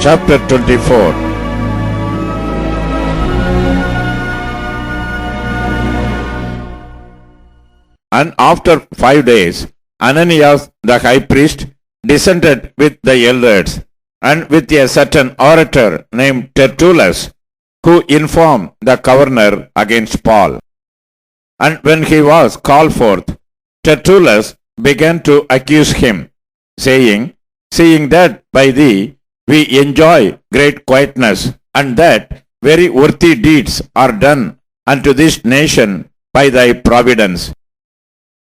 Chapter 24. And after 5 days, Ananias the high priest descended with the elders and with a certain orator named Tertullus, who informed the governor against Paul. And when he was called forth, Tertullus began to accuse him, saying, Seeing that by thee we enjoy great quietness, and that very worthy deeds are done unto this nation by thy providence,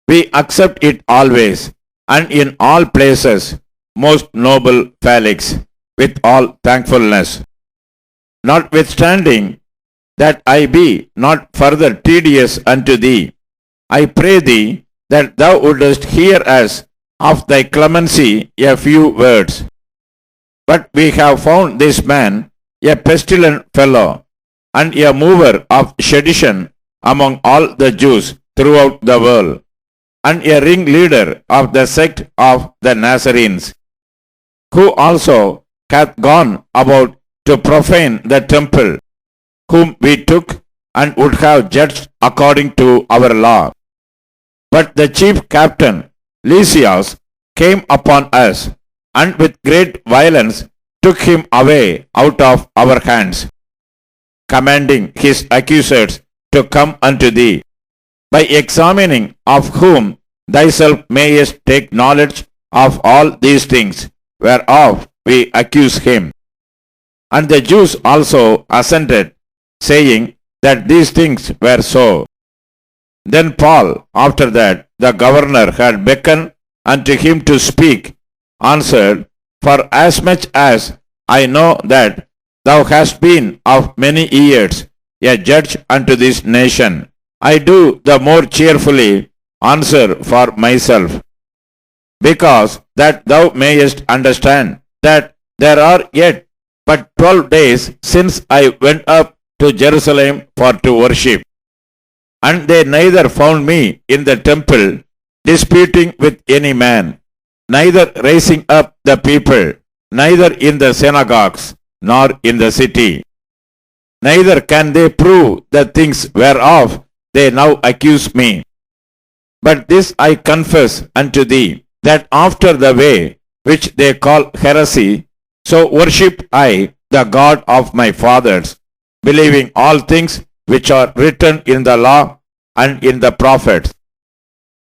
we accept it always, and in all places, most noble Felix, with all thankfulness. Notwithstanding that I be not further tedious unto thee, I pray thee that thou wouldest hear us of thy clemency a few words. But we have found this man a pestilent fellow, and a mover of sedition among all the Jews throughout the world, and a ringleader of the sect of the Nazarenes, who also hath gone about to profane the temple, whom we took and would have judged according to our law. But the chief captain, Lysias, came upon us, and with great violence took him away out of our hands, commanding his accusers to come unto thee, by examining of whom thyself mayest take knowledge of all these things, whereof we accuse him. And the Jews also assented, saying that these things were so. Then Paul, after that the governor had beckoned unto him to speak, answered, For as much as I know that thou hast been of many years a judge unto this nation, I do the more cheerfully answer for myself, because that thou mayest understand that there are yet but 12 days since I went up to Jerusalem for to worship, and they neither found me in the temple disputing with any man, neither raising up the people, neither in the synagogues, nor in the city. Neither can they prove the things whereof they now accuse me. But this I confess unto thee, that after the way which they call heresy, so worship I the God of my fathers, believing all things which are written in the law and in the prophets,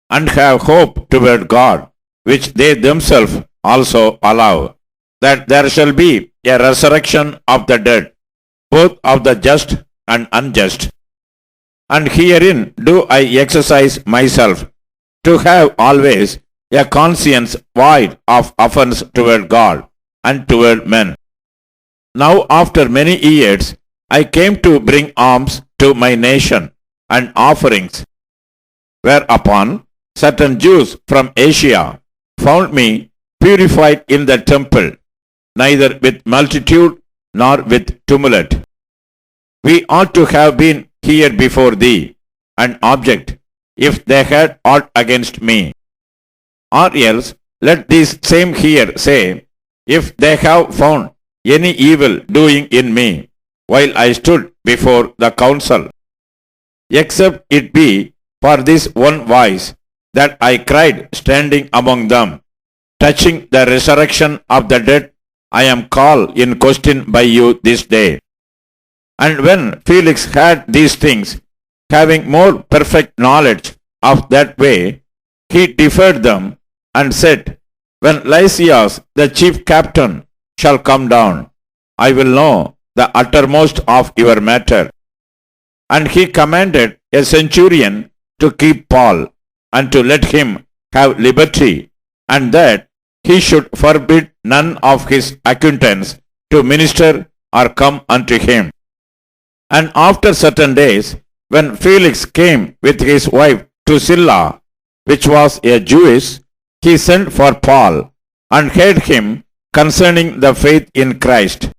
and have hope toward God, which they themselves also allow, that there shall be a resurrection of the dead, both of the just and unjust. And herein do I exercise myself, to have always a conscience void of offense toward God and toward men. Now after many years I came to bring alms to my nation and offerings, whereupon certain Jews from Asia found me purified in the temple, neither with multitude nor with tumult. We ought to have been here before thee, an object, if they had aught against me. Or else let these same here say, if they have found any evil doing in me, while I stood before the council, except it be for this one voice, that I cried standing among them, touching the resurrection of the dead, I am called in question by you this day. And when Felix heard these things, having more perfect knowledge of that way, he deferred them, and said, When Lysias the chief captain shall come down, I will know the uttermost of your matter. And he commanded a centurion to keep Paul, and to let him have liberty, and that he should forbid none of his acquaintance to minister or come unto him. And after certain days, when Felix came with his wife Drusilla, which was a Jewess, he sent for Paul, and heard him concerning the faith in Christ.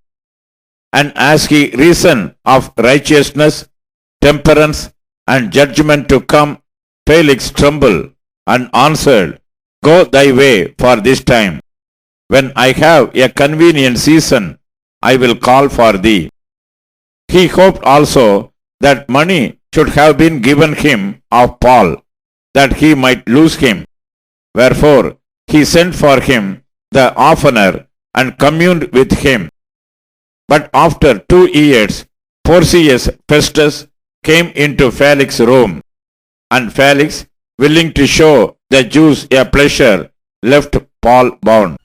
And as he reasoned of righteousness, temperance, and judgment to come, Felix trembled, and answered, Go thy way for this time, when I have a convenient season I will call for thee. He hoped also that money should have been given him of Paul, that he might lose him. Wherefore he sent for him the oftener and communed with him. But after 2 years, Porcius Festus came into Felix's room, and Felix, willing to show the Jews a pleasure, left Paul bound.